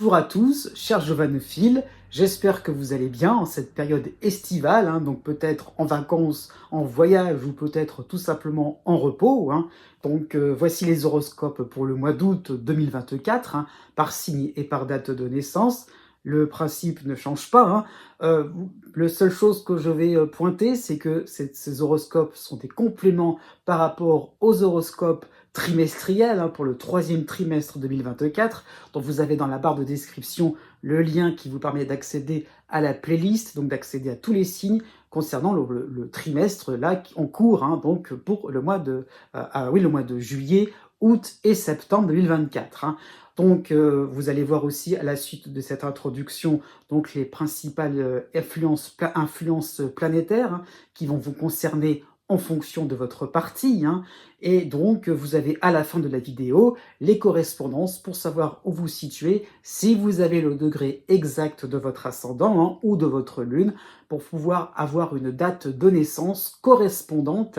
Bonjour à tous, chers giovanophiles, j'espère que vous allez bien en cette période estivale, donc peut-être en vacances, en voyage ou peut-être tout simplement en repos. Voici les horoscopes pour le mois d'août 2024, par signe et par date de naissance. Le principe ne change pas. La seule chose que je vais pointer, c'est que ces horoscopes sont des compléments par rapport aux horoscopes trimestriels pour le troisième trimestre 2024. Donc vous avez dans la barre de description le lien qui vous permet d'accéder à la playlist, donc d'accéder à tous les signes concernant le trimestre là en cours, donc pour le mois le mois de juillet, août et septembre 2024. Vous allez voir aussi à la suite de cette introduction donc les principales influences planétaires qui vont vous concerner en fonction de votre partie. Et donc, vous avez à la fin de la vidéo les correspondances pour savoir où vous situez, si vous avez le degré exact de votre ascendant ou de votre lune, pour pouvoir avoir une date de naissance correspondante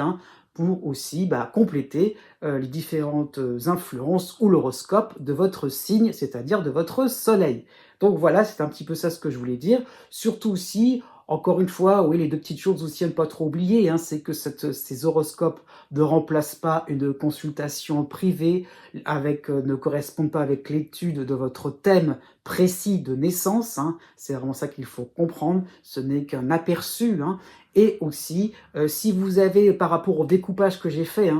pour aussi compléter les différentes influences ou l'horoscope de votre signe, c'est-à-dire de votre soleil. Donc voilà, c'est un petit peu ça ce que je voulais dire. Surtout aussi, encore une fois, oui, les deux petites choses aussi à ne pas trop oublier, c'est que ces horoscopes ne remplacent pas une consultation privée, ne correspondent pas avec l'étude de votre thème précis de naissance. C'est vraiment ça qu'il faut comprendre. Ce n'est qu'un aperçu. Et aussi, si vous avez, par rapport au découpage que j'ai fait,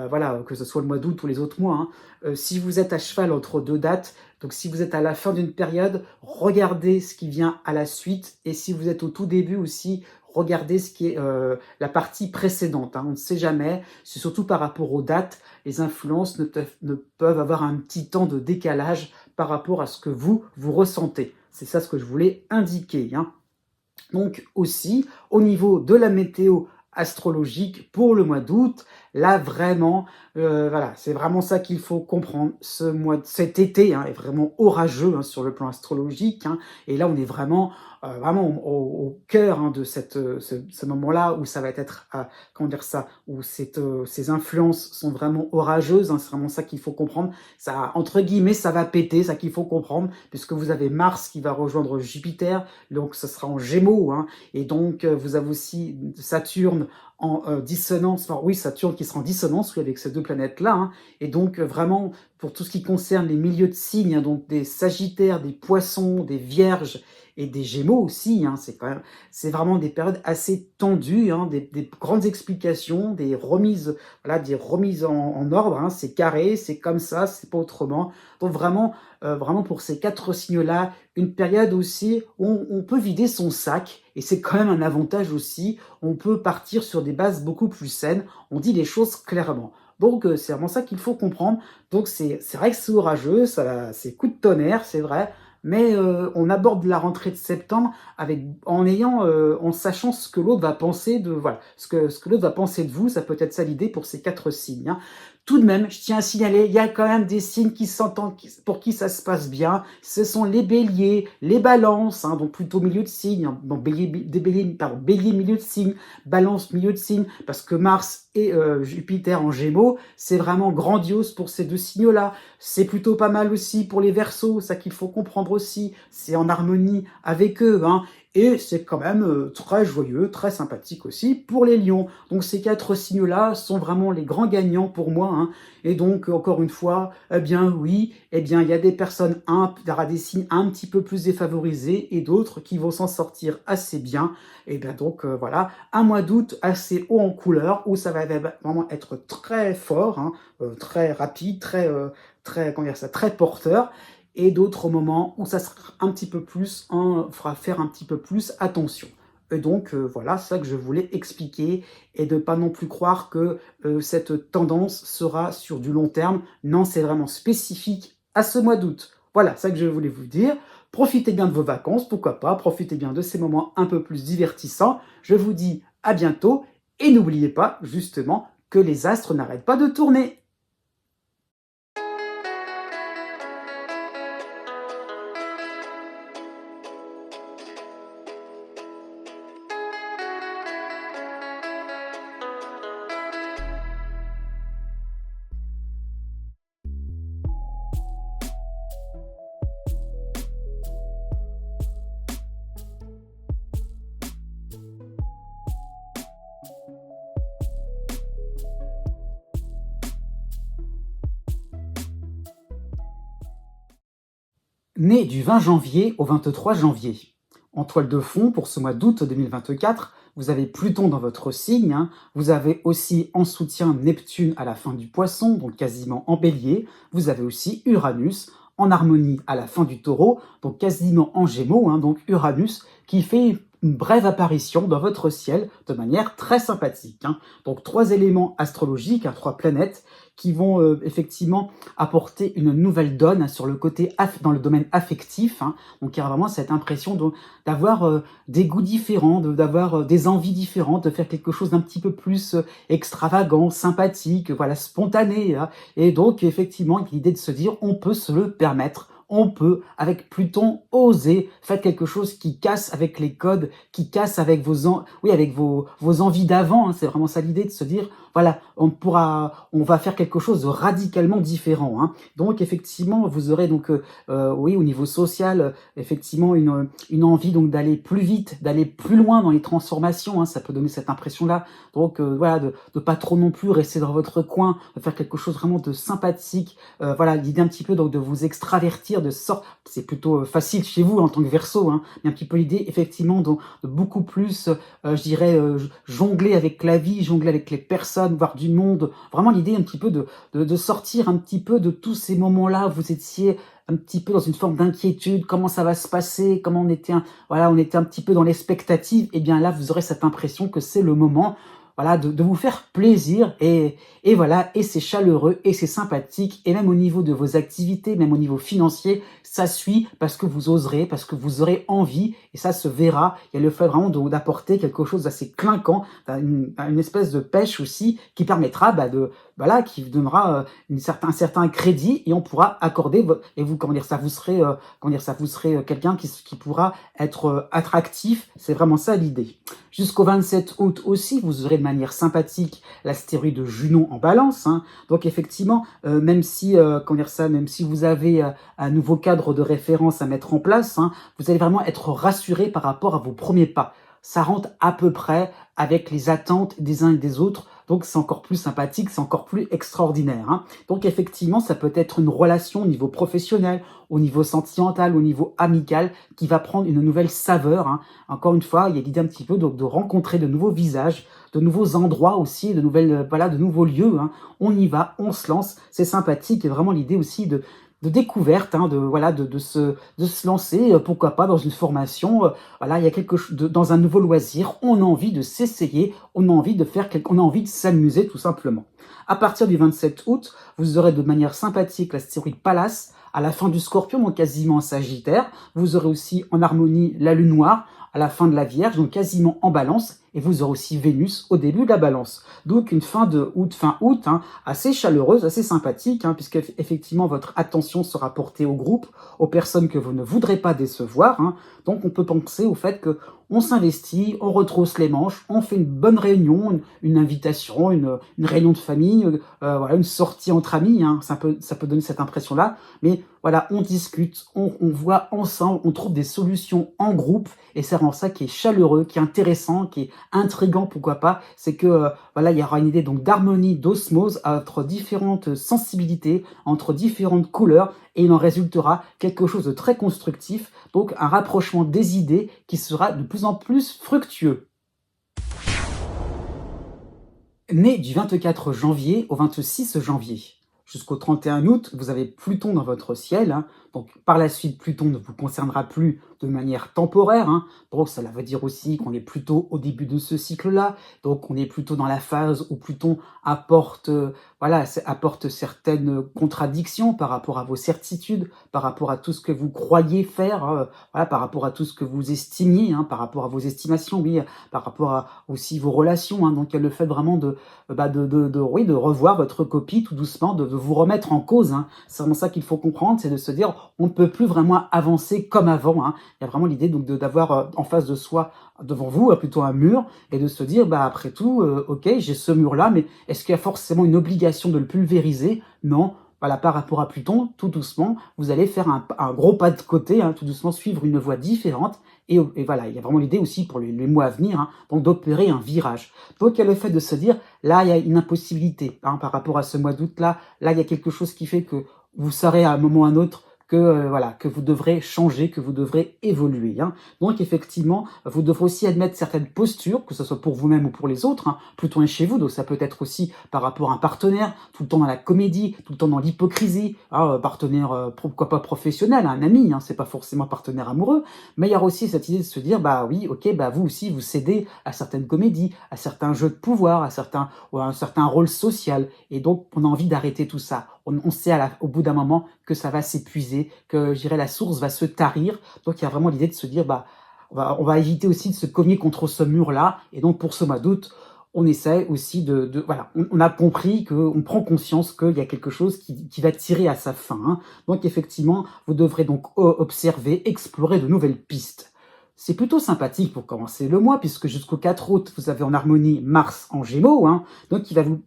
voilà, que ce soit le mois d'août ou les autres mois, si vous êtes à cheval entre deux dates, donc si vous êtes à la fin d'une période, regardez ce qui vient à la suite. Et si vous êtes au tout début aussi, regardez ce qui est la partie précédente. On ne sait jamais. C'est surtout par rapport aux dates. Les influences ne peuvent avoir un petit temps de décalage par rapport à ce que vous ressentez. C'est ça ce que je voulais indiquer. Donc aussi, au niveau de la météo astrologique pour le mois d'août, là vraiment, voilà, c'est vraiment ça qu'il faut comprendre. Cet été est vraiment orageux sur le plan astrologique, et là on est vraiment, vraiment au cœur de ce moment-là où ça va être, comment dire ça, où ces influences sont vraiment orageuses. C'est vraiment ça qu'il faut comprendre. Ça, entre guillemets, ça va péter, ça qu'il faut comprendre, puisque vous avez Mars qui va rejoindre Jupiter, donc ce sera en Gémeaux, et donc vous avez aussi Saturne en dissonance, enfin oui, Saturne qui sera en dissonance avec ces deux planètes-là, et donc vraiment pour tout ce qui concerne les milieux de signes, donc des Sagittaires, des Poissons, des Vierges et des Gémeaux aussi, c'est vraiment des périodes assez tendues, des grandes explications, des remises, voilà, des remises en ordre, c'est carré, c'est comme ça, c'est pas autrement. Donc vraiment pour ces quatre signes-là, une période aussi où on peut vider son sac, et c'est quand même un avantage aussi, on peut partir sur des bases beaucoup plus saines, on dit les choses clairement. Donc c'est vraiment ça qu'il faut comprendre. Donc c'est vrai que c'est orageux, c'est coup de tonnerre, c'est vrai, mais on aborde la rentrée de septembre en sachant ce que l'autre va penser voilà, ce que l'autre va penser de vous. Ça peut être ça l'idée pour ces quatre signes. Tout de même, je tiens à signaler, il y a quand même des signes qui s'entendent, pour qui ça se passe bien. Ce sont les béliers, les balances, donc plutôt milieu de signe, donc bélier milieu de signe, balance milieu de signe, parce que Mars et Jupiter en Gémeaux, c'est vraiment grandiose pour ces deux signaux-là. C'est plutôt pas mal aussi pour les Verseaux, ça qu'il faut comprendre aussi. C'est en harmonie avec eux, et c'est quand même très joyeux, très sympathique aussi pour les lions. Donc ces quatre signes-là sont vraiment les grands gagnants pour moi. Et donc, encore une fois, eh bien oui, il y a des personnes, il y aura des signes un petit peu plus défavorisés et d'autres qui vont s'en sortir assez bien. Et bien donc, voilà, un mois d'août assez haut en couleur où ça va vraiment être très fort, très rapide, comment dire ça, très porteur, et d'autres moments où ça sera un petit peu plus, fera faire un petit peu plus attention. Et donc voilà, c'est ça que je voulais expliquer, et de ne pas non plus croire que cette tendance sera sur du long terme. Non, c'est vraiment spécifique à ce mois d'août. Voilà, c'est ça que je voulais vous dire. Profitez bien de vos vacances, pourquoi pas, profitez bien de ces moments un peu plus divertissants. Je vous dis à bientôt, et n'oubliez pas justement que les astres n'arrêtent pas de tourner. Né du 20 janvier au 23 janvier. En toile de fond, pour ce mois d'août 2024, vous avez Pluton dans votre signe, hein. Vous avez aussi en soutien Neptune à la fin du Poisson, donc quasiment en Bélier. Vous avez aussi Uranus en harmonie à la fin du Taureau, donc quasiment en Gémeaux, hein, donc Uranus qui fait une brève apparition dans votre ciel de manière très sympathique, hein. Donc trois éléments astrologiques, hein, trois planètes qui vont effectivement apporter une nouvelle donne, hein, sur le côté dans le domaine affectif, hein. Donc il y a vraiment cette impression d'avoir des goûts différents, d'avoir des envies différentes, de faire quelque chose d'un petit peu plus extravagant, sympathique, voilà, spontané, hein. Et donc effectivement, l'idée de se dire on peut se le permettre. On peut, avec Pluton, oser faire quelque chose qui casse avec les codes, qui casse avec oui, avec vos envies d'avant, hein. C'est vraiment ça l'idée de se dire, voilà, on va faire quelque chose de radicalement différent, hein. Donc effectivement, vous aurez donc, oui, au niveau social, effectivement, une envie donc d'aller plus vite, d'aller plus loin dans les transformations, hein. Ça peut donner cette impression-là. Donc voilà, de pas trop non plus rester dans votre coin, de faire quelque chose vraiment de sympathique. Voilà, l'idée un petit peu donc de vous extravertir, c'est plutôt facile chez vous en tant que Verseau, hein, mais un petit peu l'idée effectivement de beaucoup plus, je dirais, jongler avec la vie, jongler avec les personnes, voir du monde. Vraiment l'idée un petit peu de sortir un petit peu de tous ces moments-là où vous étiez un petit peu dans une forme d'inquiétude, comment ça va se passer, comment voilà, on était un petit peu dans l'expectative. Et bien là, vous aurez cette impression que c'est le moment, voilà, de vous faire plaisir, et voilà, et c'est chaleureux, et c'est sympathique, et même au niveau de vos activités, même au niveau financier, ça suit parce que vous oserez, parce que vous aurez envie, et ça se verra. Il y a le fait vraiment d'apporter quelque chose d'assez clinquant, une espèce de pêche aussi, qui permettra voilà, qui vous donnera un certain crédit, et on pourra accorder, et vous, comment dire, ça vous serez, vous serez quelqu'un qui pourra être attractif. C'est vraiment ça l'idée. Jusqu'au 27 août aussi, vous aurez de manière sympathique l'astéroïde Junon en Balance, hein. Donc effectivement, même si, comment dire ça, même si vous avez un nouveau cadre de référence à mettre en place, hein, vous allez vraiment être rassuré par rapport à vos premiers pas. Ça rentre à peu près avec les attentes des uns et des autres. Donc c'est encore plus sympathique, c'est encore plus extraordinaire, hein. Donc effectivement, ça peut être une relation au niveau professionnel, au niveau sentimental, au niveau amical, qui va prendre une nouvelle saveur, hein. Encore une fois, il y a l'idée un petit peu de rencontrer de nouveaux visages, de nouveaux endroits aussi, voilà, de nouveaux lieux, hein. On y va, on se lance, c'est sympathique, et vraiment l'idée aussi de découverte, hein, voilà, de se lancer, pourquoi pas dans une formation, voilà, il y a quelque chose dans un nouveau loisir, on a envie de s'essayer, on a envie on a envie de s'amuser tout simplement. À partir du 27 août, vous aurez de manière sympathique l'astéroïde Pallas à la fin du Scorpion, donc quasiment en Sagittaire. Vous aurez aussi en harmonie la Lune noire à la fin de la Vierge, donc quasiment en Balance, et vous aurez aussi Vénus au début de la Balance. Donc une fin août, hein, assez chaleureuse, assez sympathique, hein, puisque effectivement votre attention sera portée au groupe, aux personnes que vous ne voudrez pas décevoir, hein. Donc on peut penser au fait que on s'investit, on retrousse les manches, on fait une bonne réunion, une invitation, une réunion de famille, voilà, une sortie entre amis, hein, ça peut donner cette impression-là, mais voilà, on discute, on voit ensemble, on trouve des solutions en groupe, et c'est vraiment ça qui est chaleureux, qui est intéressant, qui est intriguant, pourquoi pas, c'est que voilà, il y aura une idée donc d'harmonie, d'osmose entre différentes sensibilités, entre différentes couleurs, et il en résultera quelque chose de très constructif, donc un rapprochement des idées qui sera de plus en plus fructueux. Né du 24 janvier au 26 janvier. Jusqu'au 31 août, vous avez Pluton dans votre ciel, hein. Donc par la suite, Pluton ne vous concernera plus de manière temporaire, hein. Donc cela veut dire aussi qu'on est plutôt au début de ce cycle-là. Donc on est plutôt dans la phase où Pluton apporte, voilà, apporte certaines contradictions par rapport à vos certitudes, par rapport à tout ce que vous croyez faire, voilà, par rapport à tout ce que vous estimiez, hein, par rapport à vos estimations, oui, par rapport à aussi vos relations, hein. Donc il y a le fait vraiment oui, de revoir votre copie tout doucement, de vous remettre en cause, hein. C'est vraiment ça qu'il faut comprendre, c'est de se dire on ne peut plus vraiment avancer comme avant, hein. Il y a vraiment l'idée donc d'avoir en face de soi, devant vous, plutôt un mur, et de se dire après tout, ok, j'ai ce mur-là, mais est-ce qu'il y a forcément une obligation de le pulvériser? Non. Voilà, par rapport à Pluton, tout doucement, vous allez faire un gros pas de côté, hein, tout doucement suivre une voie différente. Et voilà, il y a vraiment l'idée aussi pour les mois à venir, hein, donc d'opérer un virage. Donc il y a le fait de se dire, là il y a une impossibilité, hein, par rapport à ce mois d'août-là, là il y a quelque chose qui fait que vous saurez à un moment ou à un autre que voilà, que vous devrez changer, que vous devrez évoluer, hein. Donc effectivement, vous devrez aussi admettre certaines postures, que ce soit pour vous-même ou pour les autres, hein. Pluton est chez vous, donc ça peut être aussi par rapport à un partenaire, tout le temps dans la comédie, tout le temps dans l'hypocrisie, hein, partenaire, pourquoi pas professionnel, un ami, hein, c'est pas forcément un partenaire amoureux, mais il y a aussi cette idée de se dire, bah oui, ok, bah vous aussi, vous cédez à certaines comédies, à certains jeux de pouvoir, à certains, ou à un certain rôle social, et donc on a envie d'arrêter tout ça. On sait au bout d'un moment que ça va s'épuiser, que je dirais la source va se tarir, donc il y a vraiment l'idée de se dire, bah on va éviter aussi de se cogner contre ce mur-là, et donc pour ce mois d'août, on essaie aussi voilà, on a compris qu'on prend conscience qu'il y a quelque chose qui va tirer à sa fin, hein. Donc effectivement, vous devrez donc observer, explorer de nouvelles pistes. C'est plutôt sympathique pour commencer le mois, puisque jusqu'au 4 août, vous avez en harmonie Mars en Gémeaux, hein. Donc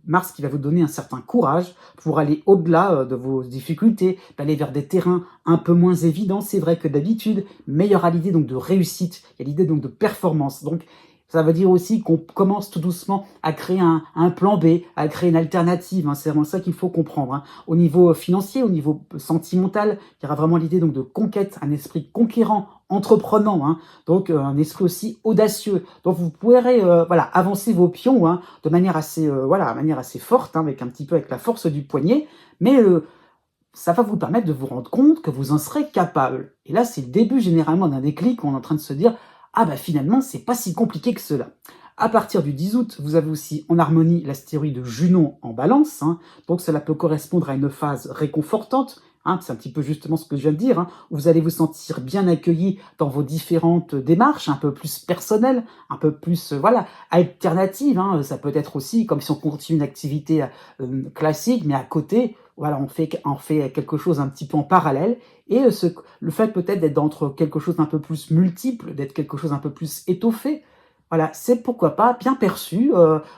Mars qui va vous donner un certain courage pour aller au-delà de vos difficultés, d'aller vers des terrains un peu moins évidents, c'est vrai que d'habitude, mais il y aura l'idée donc de réussite, il y a l'idée donc de performance. Donc ça veut dire aussi qu'on commence tout doucement à créer un plan B, à créer une alternative, hein. C'est vraiment ça qu'il faut comprendre, hein. Au niveau financier, au niveau sentimental, il y aura vraiment l'idée donc de conquête, un esprit conquérant, entreprenant, hein. Donc un esprit aussi audacieux. Donc vous pourrez voilà, avancer vos pions, hein, de manière assez, voilà, de manière assez forte, hein, avec un petit peu avec la force du poignet, mais ça va vous permettre de vous rendre compte que vous en serez capable. Et là, c'est le début généralement d'un déclic où on est en train de se dire ah bah finalement, c'est pas si compliqué que cela. À partir du 10 août, vous avez aussi en harmonie l'astéroïde Junon en balance, hein, donc cela peut correspondre à une phase réconfortante, hein, c'est un petit peu justement ce que je viens de dire, hein, où vous allez vous sentir bien accueilli dans vos différentes démarches, un peu plus personnelles, un peu plus voilà, alternatives, hein. Ça peut être aussi comme si on continue une activité classique, mais à côté, voilà, on fait quelque chose un petit peu en parallèle, et le fait peut-être d'être entre quelque chose d'un peu plus multiple, d'être quelque chose d'un peu plus étoffé, voilà, c'est pourquoi pas bien perçu,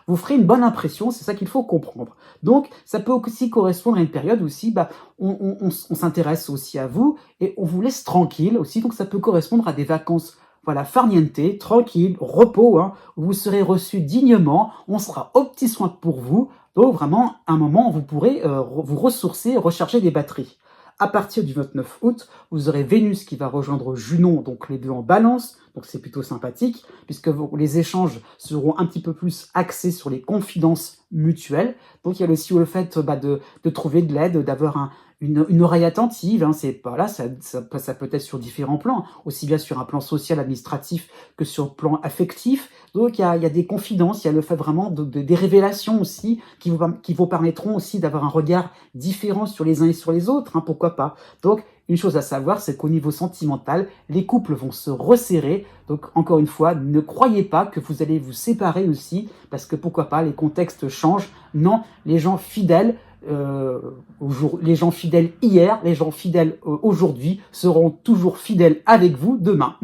vous ferez une bonne impression, c'est ça qu'il faut comprendre. Donc ça peut aussi correspondre à une période aussi, bah, on s'intéresse aussi à vous et on vous laisse tranquille aussi, donc ça peut correspondre à des vacances, voilà, farniente, tranquille, repos, hein, où vous serez reçu dignement, on sera aux petits soins pour vous, donc vraiment un moment où vous pourrez vous ressourcer, recharger des batteries. À partir du 29 août, vous aurez Vénus qui va rejoindre Junon, donc les deux en balance, donc c'est plutôt sympathique, puisque les échanges seront un petit peu plus axés sur les confidences mutuelles. Donc il y a aussi le fait de trouver de l'aide, d'avoir une oreille attentive, hein, c'est voilà, ça peut être sur différents plans, aussi bien sur un plan social, administratif que sur le plan affectif. Donc il y a des confidences, il y a le fait vraiment des révélations aussi qui vous permettront aussi d'avoir un regard différent sur les uns et sur les autres, hein, pourquoi pas. Donc une chose à savoir, c'est qu'au niveau sentimental, les couples vont se resserrer. Donc encore une fois, ne croyez pas que vous allez vous séparer aussi, parce que pourquoi pas, les contextes changent. Non, les gens fidèles, les gens fidèles hier, les gens fidèles aujourd'hui seront toujours fidèles avec vous demain.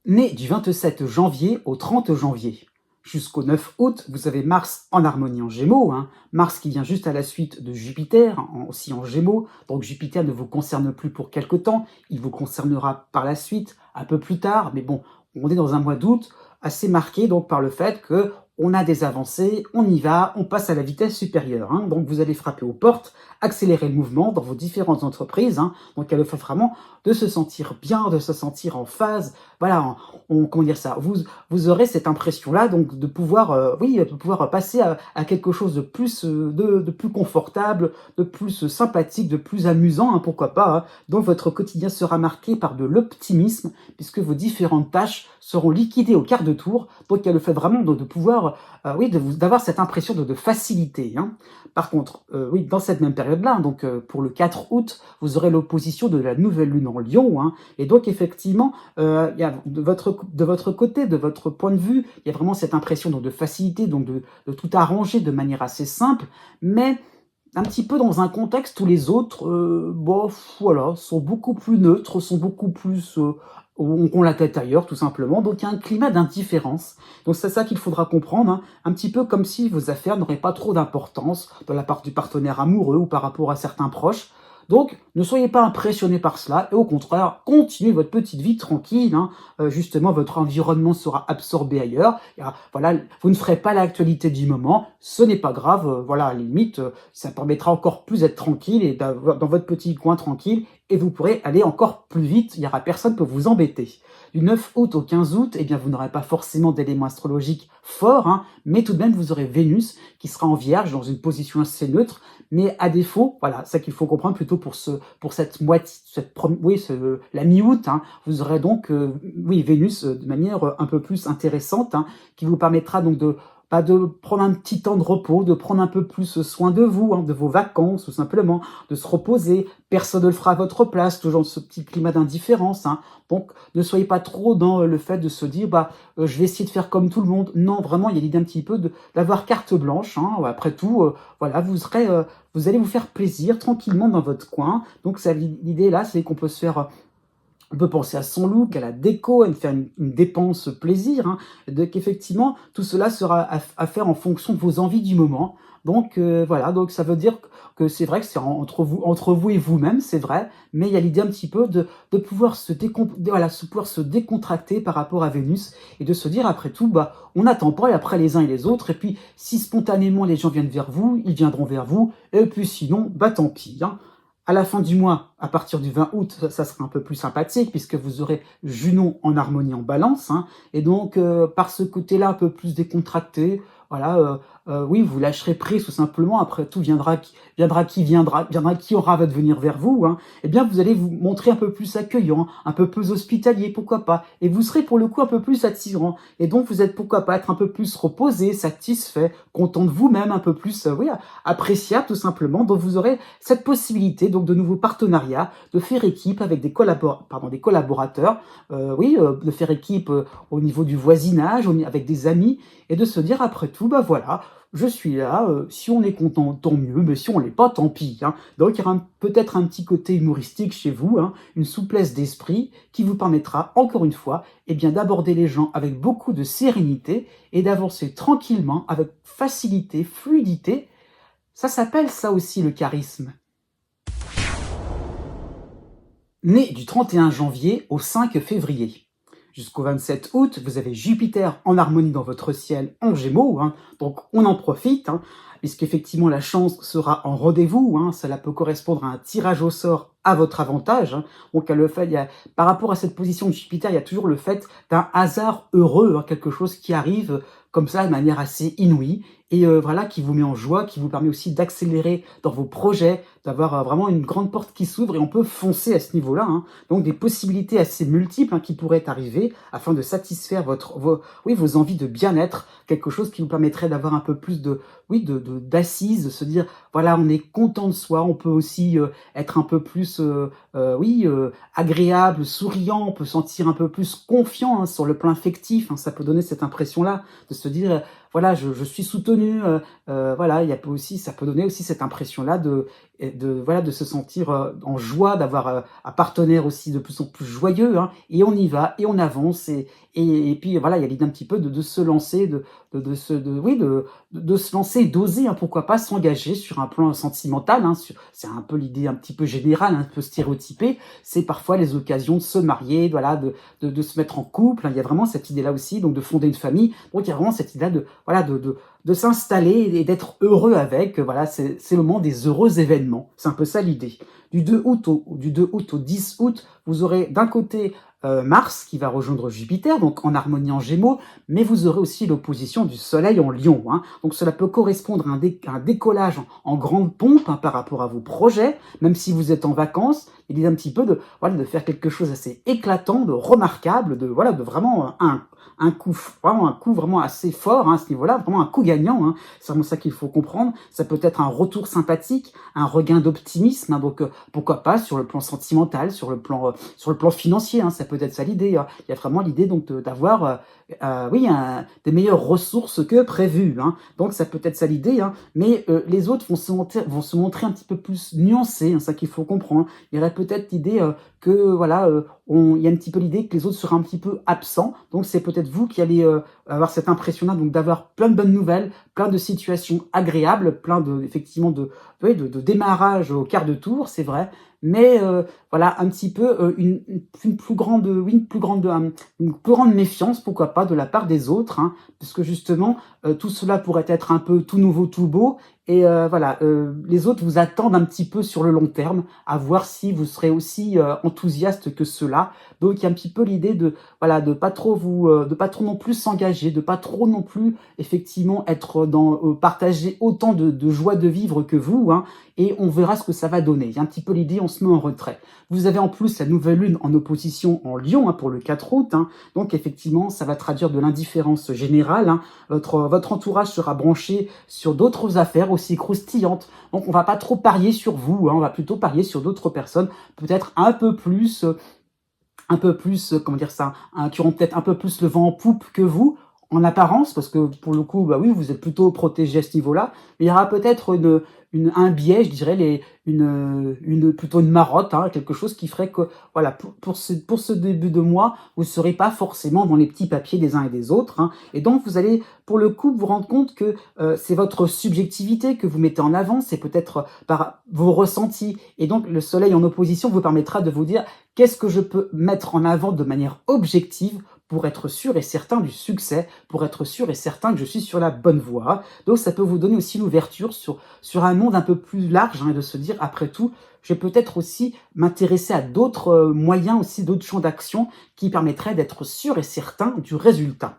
Né du 27 janvier au 30 janvier. Jusqu'au 9 août, vous avez Mars en harmonie en Gémeaux, hein. Mars qui vient juste à la suite de Jupiter, aussi en Gémeaux. Donc Jupiter ne vous concerne plus pour quelque temps, il vous concernera par la suite, un peu plus tard. Mais bon, on est dans un mois d'août assez marqué donc par le fait que on a des avancées, on y va, on passe à la vitesse supérieure, hein. Donc vous allez frapper aux portes, accélérer le mouvement dans vos différentes entreprises, hein. Donc elle le fait vraiment de se sentir bien, de se sentir en phase. Voilà, comment dire ça, vous aurez cette impression-là, donc de pouvoir, oui, de pouvoir passer à quelque chose de plus, de plus confortable, de plus sympathique, de plus amusant, hein, pourquoi pas, hein. Donc votre quotidien sera marqué par de l'optimisme, puisque vos différentes tâches seront liquidées au quart de tour. Donc il y a le fait vraiment de pouvoir, oui, d'avoir cette impression de facilité, hein. Par contre, oui, dans cette même période-là, donc pour le 4 août, vous aurez l'opposition de la nouvelle lune en Lion, hein. Et donc effectivement, il y a de votre côté, de votre point de vue, il y a vraiment cette impression donc, de facilité, donc de tout arranger de manière assez simple, mais un petit peu dans un contexte où les autres, bon, voilà, sont beaucoup plus neutres, sont beaucoup plus ont la tête ailleurs, tout simplement. Donc il y a un climat d'indifférence. Donc c'est ça qu'il faudra comprendre, hein. Un petit peu comme si vos affaires n'auraient pas trop d'importance de la part du partenaire amoureux ou par rapport à certains proches. Donc, ne soyez pas impressionnés par cela, et au contraire, continuez votre petite vie tranquille, hein. Justement, votre environnement sera absorbé ailleurs. Et, voilà, vous ne ferez pas l'actualité du moment, ce n'est pas grave, voilà, à la limite, ça permettra encore plus d'être tranquille et d'avoir dans votre petit coin tranquille, et vous pourrez aller encore plus vite, il n'y aura personne pour vous embêter. Du 9 août au 15 août, eh bien, vous n'aurez pas forcément d'éléments astrologiques forts, hein, mais tout de même, vous aurez Vénus qui sera en Vierge dans une position assez neutre, mais à défaut, voilà, ça qu'il faut comprendre plutôt pour cette moitié, oui, la mi-août, hein, vous aurez donc, oui, Vénus de manière un peu plus intéressante, hein, qui vous permettra donc de prendre un petit temps de repos, de prendre un peu plus soin de vous, hein, de vos vacances, tout simplement, de se reposer. Personne ne le fera à votre place, toujours ce petit climat d'indifférence, hein. Donc, ne soyez pas trop dans le fait de se dire, je vais essayer de faire comme tout le monde. Non, vraiment, il y a l'idée un petit peu d'avoir carte blanche, hein. Après tout, voilà, vous allez vous faire plaisir tranquillement dans votre coin. Donc, l'idée là, c'est qu'on peut se faire on peut penser à son look, à la déco, à faire une dépense plaisir, hein. Donc effectivement, tout cela sera à faire en fonction de vos envies du moment. Donc voilà, donc ça veut dire que c'est vrai que c'est entre vous et vous-même, c'est vrai, mais il y a l'idée un petit peu de pouvoir pouvoir se décontracter par rapport à Vénus et de se dire après tout, on n'attend pas après les uns et les autres, et puis si spontanément les gens viennent vers vous, ils viendront vers vous, et puis sinon, tant pis, hein. À la fin du mois, à partir du 20 août, ça sera un peu plus sympathique puisque vous aurez Junon en harmonie en balance, hein, et donc par ce côté-là un peu plus décontracté, voilà, oui, vous lâcherez prise tout simplement. Après tout, viendra qui aura va venir vers vous, hein. Eh bien, vous allez vous montrer un peu plus accueillant, un peu plus hospitalier, pourquoi pas, et vous serez pour le coup un peu plus attirant. Et donc, vous êtes pourquoi pas être un peu plus reposé, satisfait, content de vous-même, un peu plus, oui, appréciable tout simplement. Donc, vous aurez cette possibilité donc de nouveaux partenariats, de faire équipe avec des collaborateurs, oui, de faire équipe au niveau du voisinage, avec des amis, et de se dire après tout, voilà, je suis là, si on est content, tant mieux, mais si on l'est pas, tant pis, hein. Donc il y aura peut-être un petit côté humoristique chez vous, hein, une souplesse d'esprit qui vous permettra, encore une fois, d'aborder les gens avec beaucoup de sérénité et d'avancer tranquillement, avec facilité, fluidité. Ça s'appelle ça aussi le charisme. Né du 31 janvier au 5 février. Jusqu'au 27 août, vous avez Jupiter en harmonie dans votre ciel en Gémeaux, hein, donc on en profite, hein, puisqu'effectivement la chance sera en rendez-vous, hein, cela peut correspondre à un tirage au sort à votre avantage, hein. Donc par rapport à cette position de Jupiter, il y a toujours le fait d'un hasard heureux, hein, quelque chose qui arrive comme ça de manière assez inouïe, et voilà, qui vous met en joie, qui vous permet aussi d'accélérer dans vos projets, d'avoir vraiment une grande porte qui s'ouvre, et on peut foncer à ce niveau-là, hein. Donc des possibilités assez multiples, hein, qui pourraient arriver afin de satisfaire vos envies de bien-être, quelque chose qui vous permettrait d'avoir un peu plus d'assises, de se dire voilà, on est content de soi, on peut aussi être un peu plus agréable, souriant, on peut sentir un peu plus confiant, hein, sur le plan affectif, hein. Ça peut donner cette impression-là de se dire voilà, je suis soutenu, voilà, ça peut donner aussi cette impression-là de se sentir en joie, d'avoir un partenaire aussi de plus en plus joyeux, hein, et on y va, et on avance, et puis voilà, il y a l'idée un petit peu de se lancer, de se lancer, d'oser, hein, pourquoi pas s'engager sur un plan sentimental, hein, c'est un peu l'idée un petit peu générale, un peu stéréotypée, c'est parfois les occasions de se marier, voilà, de se mettre en couple, hein. Il y a vraiment cette idée-là aussi, donc de fonder une famille, donc il y a vraiment cette idée de s'installer et d'être heureux avec, voilà, c'est le moment des heureux événements, c'est un peu ça l'idée. Du 2 août au 10 août, vous aurez d'un côté Mars qui va rejoindre Jupiter, donc en harmonie en Gémeaux, mais vous aurez aussi l'opposition du Soleil en Lion, hein. Donc cela peut correspondre à un décollage en grande pompe, hein, par rapport à vos projets, même si vous êtes en vacances, il est un petit peu de faire quelque chose d'assez éclatant, de remarquable, de vraiment un coup vraiment assez fort, hein, à ce niveau-là, vraiment un coup gagnant, hein. C'est vraiment ça qu'il faut comprendre. Ça peut être un retour sympathique, un regain d'optimisme, hein, donc pourquoi pas sur le plan sentimental, sur le plan financier, hein, ça peut peut-être ça l'idée, hein. Il y a vraiment l'idée donc d'avoir, oui, des meilleures ressources que prévues, hein. Donc ça peut être ça l'idée, hein, mais les autres vont se montrer un petit peu plus nuancés, hein, ça qu'il faut comprendre. Il y aurait peut-être l'idée que voilà, il y a un petit peu l'idée que les autres seraient un petit peu absents, donc c'est peut-être vous qui allez avoir cette impression-là, donc d'avoir plein de bonnes nouvelles, plein de situations agréables, plein de, effectivement, oui, de démarrage au quart de tour, c'est vrai, mais voilà, un petit peu une plus grande, oui, une plus grande méfiance, pourquoi pas, de la part des autres, hein, puisque justement, tout cela pourrait être un peu tout nouveau, tout beau, et voilà, les autres vous attendent un petit peu sur le long terme, à voir si vous serez aussi enthousiaste que ceux-là. Donc il y a un petit peu l'idée de, voilà, de pas trop de pas trop non plus s'engager, de pas trop non plus effectivement être partager autant de joie de vivre que vous, hein, et on verra ce que ça va donner. Il y a un petit peu l'idée, on se met en retrait. Vous avez en plus la nouvelle lune en opposition en Lion, hein, pour le 4 août, hein, donc effectivement ça va traduire de l'indifférence générale, hein. Votre entourage sera branché sur d'autres affaires aussi croustillantes, donc on va pas trop parier sur vous, hein, on va plutôt parier sur d'autres personnes, peut-être un peu plus, comment dire ça, hein, qui auront peut-être un peu plus le vent en poupe que vous, en apparence, parce que pour le coup, bah oui, vous êtes plutôt protégé à ce niveau-là, mais il y aura peut-être un biais, je dirais, plutôt une marotte, hein, quelque chose qui ferait que, voilà, pour ce début de mois, vous ne serez pas forcément dans les petits papiers des uns et des autres, hein, et donc vous allez, pour le coup, vous rendre compte que c'est votre subjectivité que vous mettez en avant, c'est peut-être par vos ressentis, et donc le soleil en opposition vous permettra de vous dire qu'est-ce que je peux mettre en avant de manière objective pour être sûr et certain du succès, pour être sûr et certain que je suis sur la bonne voie. Donc ça peut vous donner aussi l'ouverture sur un monde un peu plus large, hein, et de se dire, après tout, je vais peut-être aussi m'intéresser à d'autres moyens, aussi d'autres champs d'action qui permettraient d'être sûr et certain du résultat.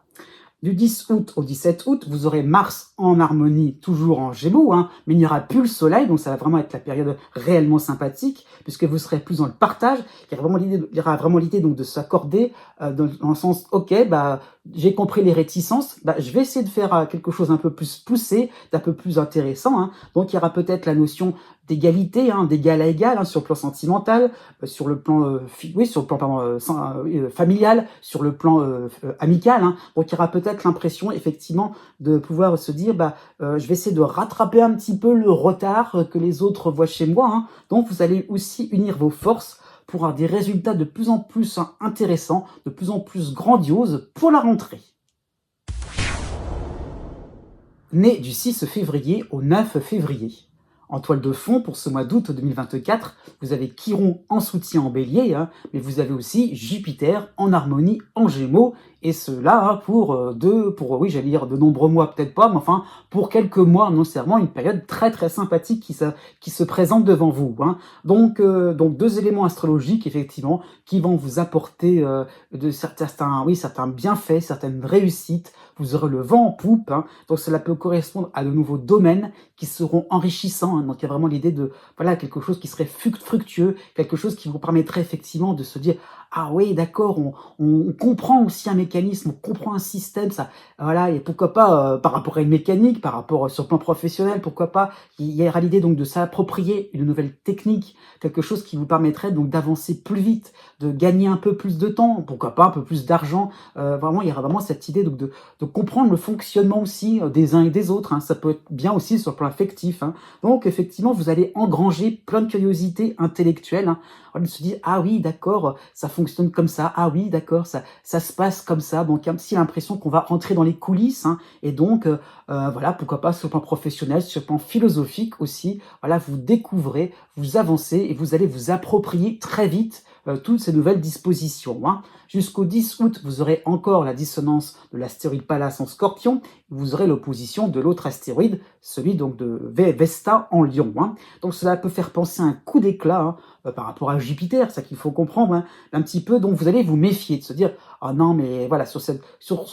Du 10 août au 17 août, vous aurez Mars en harmonie, toujours en Gémeaux, hein, mais il n'y aura plus le Soleil, donc ça va vraiment être la période réellement sympathique, puisque vous serez plus dans le partage. Il y aura vraiment l'idée donc de s'accorder dans le sens, ok, bah j'ai compris les réticences, bah je vais essayer de faire quelque chose un peu plus poussé, d'un peu plus intéressant, hein. Donc il y aura peut-être la notion d'égalité, hein, d'égal à égal, hein, sur le plan sentimental, sur le plan, oui, sur le plan pardon, familial, sur le plan amical, hein. Donc il y aura peut-être l'impression effectivement de pouvoir se dire, bah, je vais essayer de rattraper un petit peu le retard que les autres voient chez moi, hein. Donc vous allez aussi unir vos forces pour avoir des résultats de plus en plus intéressants, de plus en plus grandioses pour la rentrée. Né du 6 février au 9 février. En toile de fond, pour ce mois d'août 2024, vous avez Chiron en soutien en bélier, hein, mais vous avez aussi Jupiter en harmonie en gémeaux, et cela, hein, oui, j'allais dire de nombreux mois, peut-être pas, mais enfin, pour quelques mois, non seulement une période très très sympathique qui se présente devant vous, hein. Donc deux éléments astrologiques, effectivement, qui vont vous apporter certains bienfaits, certaines réussites. Vous aurez le vent en poupe, hein, donc cela peut correspondre à de nouveaux domaines qui seront enrichissants, hein. Donc il y a vraiment l'idée de, voilà, quelque chose qui serait fructueux, quelque chose qui vous permettrait effectivement de se dire, ah oui, d'accord, on comprend aussi un mécanisme, on comprend un système, ça, voilà, et pourquoi pas, par rapport à une mécanique, par rapport sur le plan professionnel, pourquoi pas, il y aura l'idée donc de s'approprier une nouvelle technique, quelque chose qui vous permettrait donc d'avancer plus vite, de gagner un peu plus de temps, pourquoi pas un peu plus d'argent, vraiment, il y aura vraiment cette idée donc de comprendre le fonctionnement aussi des uns et des autres, hein. Ça peut être bien aussi sur le plan affectif, hein. Donc effectivement, vous allez engranger plein de curiosités intellectuelles, hein. On se dit, ah oui, d'accord, ça fonctionne comme ça, ah oui, d'accord, ça se passe comme ça. Donc il y a aussi l'impression qu'on va rentrer dans les coulisses, hein. Et donc, voilà, pourquoi pas sur le plan professionnel, sur le plan philosophique aussi, voilà, vous découvrez, vous avancez et vous allez vous approprier très vite toutes ces nouvelles dispositions, hein. Jusqu'au 10 août, vous aurez encore la dissonance de l'astéroïde Pallas en Scorpion, vous aurez l'opposition de l'autre astéroïde, celui donc de Vesta en Lion, hein. Donc cela peut faire penser à un coup d'éclat, hein, par rapport à Jupiter, ça qu'il faut comprendre, hein, un petit peu. Donc vous allez vous méfier de se dire, ah non, mais voilà, sur ce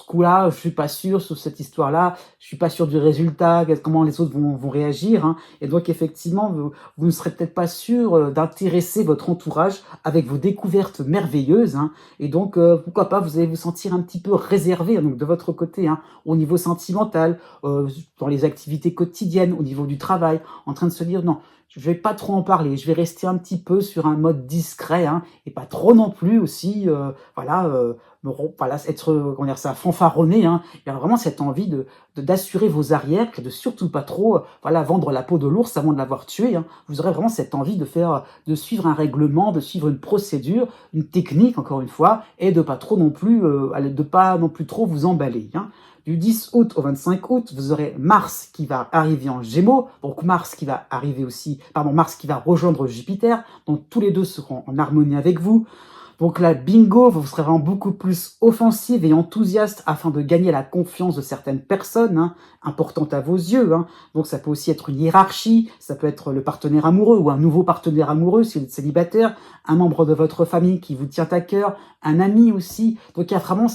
coup-là, je suis pas sûr, sur cette histoire-là, je suis pas sûr du résultat, comment les autres vont réagir, hein. Et donc effectivement, vous ne serez peut-être pas sûr d'intéresser votre entourage avec vos découvertes merveilleuses, hein. Et donc pourquoi pas, vous allez vous sentir un petit peu réservé, hein, donc de votre côté, hein, au niveau sentimental, dans les activités quotidiennes, au niveau du travail, en train de se dire non, je vais pas trop en parler. Je vais rester un petit peu sur un mode discret, hein, et pas trop non plus aussi, voilà, voilà, être, comment dire ça, fanfaronné, hein. Il y a vraiment cette envie d'assurer vos arrières, que de surtout pas trop, voilà, vendre la peau de l'ours avant de l'avoir tué, hein. Vous aurez vraiment cette envie de faire, de suivre un règlement, de suivre une procédure, une technique, encore une fois, et de pas trop non plus, de pas non plus trop vous emballer, hein. Du 10 août au 25 août, vous aurez Mars qui va arriver en Gémeaux, donc Mars qui va arriver aussi, pardon, Mars qui va rejoindre Jupiter, donc tous les deux seront en harmonie avec vous. Donc là, bingo, vous serez vraiment beaucoup plus offensive et enthousiaste afin de gagner la confiance de certaines personnes, hein, importantes à vos yeux, hein. Donc ça peut aussi être une hiérarchie, ça peut être le partenaire amoureux ou un nouveau partenaire amoureux si vous êtes célibataire, un membre de votre famille qui vous tient à cœur, un ami aussi. Donc il y a vraiment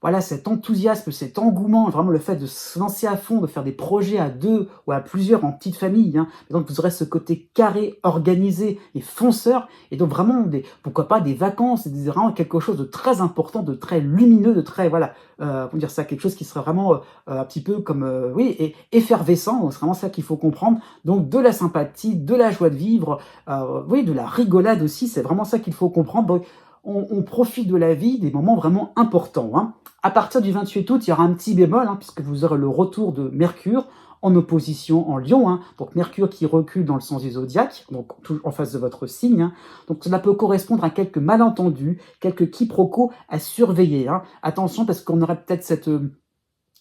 voilà, cet enthousiasme, cet engouement, vraiment le fait de se lancer à fond, de faire des projets à deux ou à plusieurs en petite famille, hein. Et donc vous aurez ce côté carré, organisé et fonceur, et donc vraiment, pourquoi pas des vacances, c'est vraiment quelque chose de très important, de très lumineux, de très, voilà, comment dire ça, quelque chose qui serait vraiment un petit peu comme, oui, effervescent, c'est vraiment ça qu'il faut comprendre. Donc de la sympathie, de la joie de vivre, oui, de la rigolade aussi, c'est vraiment ça qu'il faut comprendre. Donc on profite de la vie, des moments vraiment importants, hein. À partir du 28 août, il y aura un petit bémol, hein, puisque vous aurez le retour de Mercure en opposition en Lion, hein. Donc Mercure qui recule dans le sens du zodiaque, donc en face de votre signe, hein. Donc cela peut correspondre à quelques malentendus, quelques quiproquos à surveiller, hein. Attention, parce qu'on aurait peut-être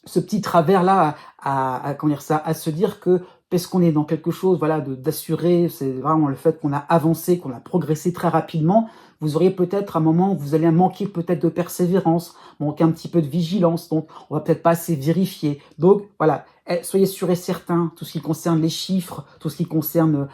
ce petit travers là comment dire ça, à se dire que parce qu'on est dans quelque chose, voilà, d'assurer, c'est vraiment le fait qu'on a avancé, qu'on a progressé très rapidement, vous auriez peut-être un moment où vous allez manquer peut-être de persévérance, manquer un petit peu de vigilance, donc on va peut-être pas assez vérifier. Donc voilà, soyez sûrs et certains, tout ce qui concerne les chiffres, tout ce qui concerne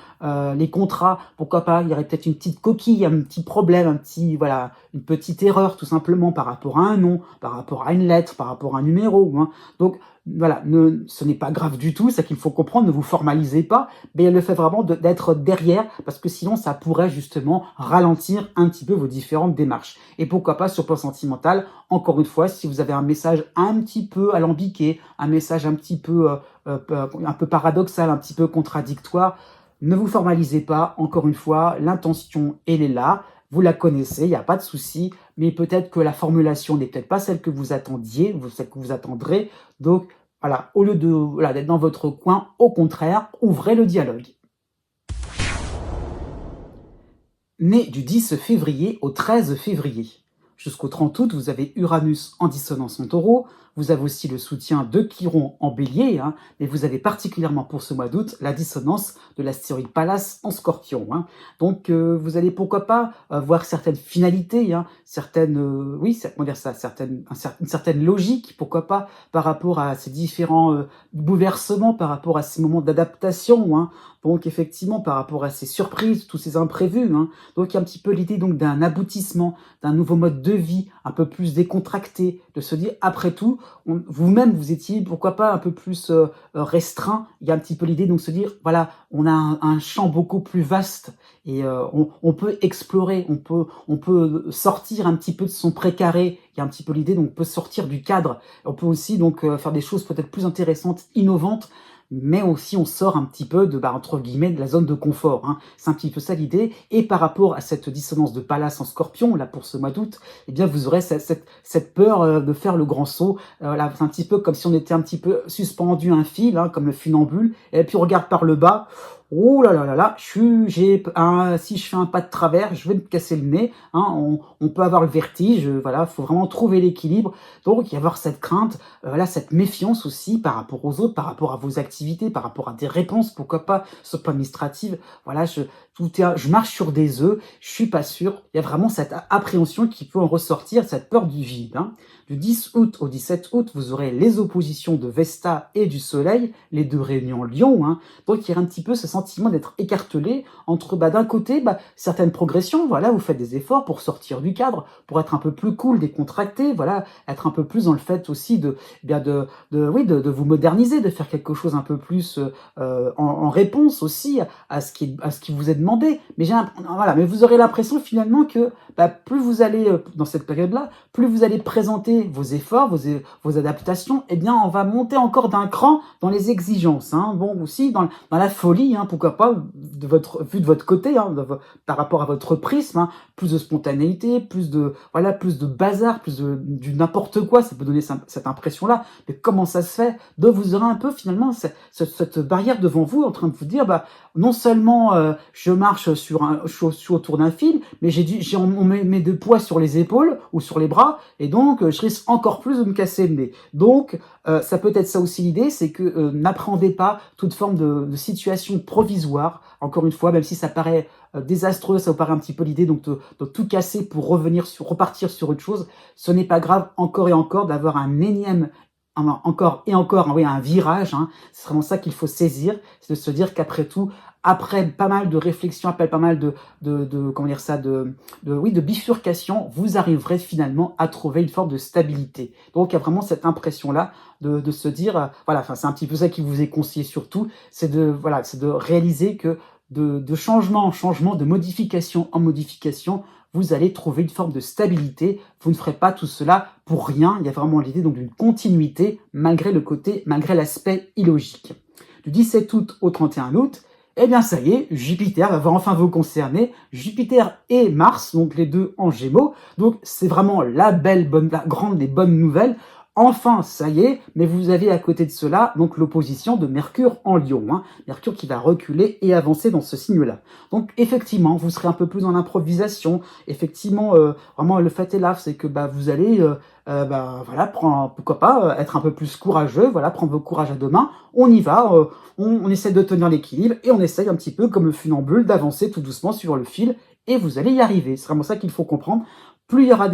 les contrats, pourquoi pas, il y aurait peut-être une petite coquille, un petit problème, voilà, une petite erreur tout simplement par rapport à un nom, par rapport à une lettre, par rapport à un numéro, hein. Donc voilà, ce n'est pas grave du tout, c'est qu'il faut comprendre, ne vous formalisez pas, mais le fait vraiment d'être derrière, parce que sinon ça pourrait justement ralentir un petit peu vos différentes démarches. Et pourquoi pas sur le plan sentimental, encore une fois, si vous avez un message un petit peu alambiqué, un message un peu paradoxal, un petit peu contradictoire, ne vous formalisez pas, encore une fois, l'intention elle est là, vous la connaissez, il n'y a pas de souci, mais peut-être que la formulation n'est peut-être pas celle que vous attendiez, celle que vous attendrez, donc voilà, au lieu de, voilà, d'être dans votre coin, au contraire, ouvrez le dialogue. Né du 10 février au 13 février. Jusqu'au 30 août, vous avez Uranus en dissonance en taureau, vous avez aussi le soutien de Chiron en bélier, hein, mais vous avez particulièrement pour ce mois d'août la dissonance de l'astéroïde Pallas en scorpion, hein. Donc vous allez pourquoi pas voir certaines finalités, hein, oui, comment dire ça, une certaine logique, pourquoi pas, par rapport à ces différents bouleversements, par rapport à ces moments d'adaptation, hein. Donc effectivement, par rapport à ces surprises, tous ces imprévus, hein. Donc il y a un petit peu l'idée donc d'un aboutissement, d'un nouveau mode de vie, un peu plus décontracté, de se dire après tout, vous-même vous étiez pourquoi pas un peu plus restreint. Il y a un petit peu l'idée donc de se dire voilà, on a un champ beaucoup plus vaste et on peut explorer, on peut sortir un petit peu de son précaré. Il y a un petit peu l'idée donc on peut sortir du cadre. On peut aussi donc faire des choses peut-être plus intéressantes, innovantes, mais aussi on sort un petit peu de, entre guillemets, de la zone de confort, hein. C'est un petit peu ça l'idée. Et par rapport à cette dissonance de Pallas en scorpion, là, pour ce mois d'août, eh bien, vous aurez cette peur de faire le grand saut. Là, c'est un petit peu comme si on était un petit peu suspendu à un fil, hein, comme le funambule, et puis on regarde par le bas. Oh là là là là, si je fais un pas de travers, je vais me casser le nez, hein, on peut avoir le vertige, voilà, faut vraiment trouver l'équilibre. Donc, il y avoir cette crainte, voilà, cette méfiance aussi par rapport aux autres, par rapport à vos activités, par rapport à des réponses, pourquoi pas, sur le plan administratif. Voilà, je marche sur des œufs, je suis pas sûr. Il y a vraiment cette appréhension qui peut en ressortir, cette peur du vide, hein. Du 10 août au 17 août, vous aurez les oppositions de Vesta et du Soleil, les deux réunions Lion, hein. Donc il y a un petit peu ce sentiment d'être écartelé entre, d'un côté, certaines progressions, voilà, vous faites des efforts pour sortir du cadre, pour être un peu plus cool, décontracté, voilà, être un peu plus dans le fait aussi de vous moderniser, de faire quelque chose un peu plus en réponse aussi à ce qui vous est demandé. Mais mais vous aurez l'impression finalement que plus vous allez dans cette période-là, plus vous allez présenter malgré vos efforts, vos adaptations, eh bien, on va monter encore d'un cran dans les exigences. Hein. Bon, aussi dans la folie, hein, pourquoi pas, vu de votre côté, hein, par rapport à votre prisme, hein, plus de spontanéité, plus de bazar, du n'importe quoi, ça peut donner cette impression-là. Mais comment ça se fait? Donc vous aurez un peu finalement cette barrière devant vous en train de vous dire, bah, non seulement je marche je suis autour d'un fil, mais on met de poids sur les épaules ou sur les bras, et donc je risque encore plus de me casser le nez. Donc ça peut être ça aussi l'idée, c'est que n'appréhendez pas toute forme de situation provisoire. Encore une fois, même si ça paraît désastreux, ça vous paraît un petit peu l'idée donc de tout casser pour repartir sur autre chose, ce n'est pas grave encore et encore d'avoir un énième encore et encore, oui, un virage, hein. C'est vraiment ça qu'il faut saisir, c'est de se dire qu'après tout, après pas mal de réflexions, après pas mal comment dire ça, de bifurcation, vous arriverez finalement à trouver une forme de stabilité. Donc il y a vraiment cette impression-là de se dire, voilà, enfin c'est un petit peu ça qui vous est conseillé surtout, c'est de réaliser que de changement en changement, de modification en modification, vous allez trouver une forme de stabilité. Vous ne ferez pas tout cela pour rien. Il y a vraiment l'idée donc d'une continuité malgré l'aspect illogique. Du 17 août au 31 août, eh bien ça y est, Jupiter va enfin vous concerner. Jupiter et Mars, donc les deux en Gémeaux. Donc c'est vraiment la grande des bonnes nouvelles. Enfin, ça y est, mais vous avez à côté de cela donc l'opposition de Mercure en Lion. Hein. Mercure qui va reculer et avancer dans ce signe-là. Donc effectivement, vous serez un peu plus dans l'improvisation. Effectivement, vraiment le fait est là, c'est que vous allez, pourquoi pas être un peu plus courageux. Voilà, prendre vos courage à deux mains. On y va, on essaie de tenir l'équilibre et on essaye un petit peu comme le funambule d'avancer tout doucement sur le fil et vous allez y arriver. C'est vraiment ça qu'il faut comprendre. Plus il y aura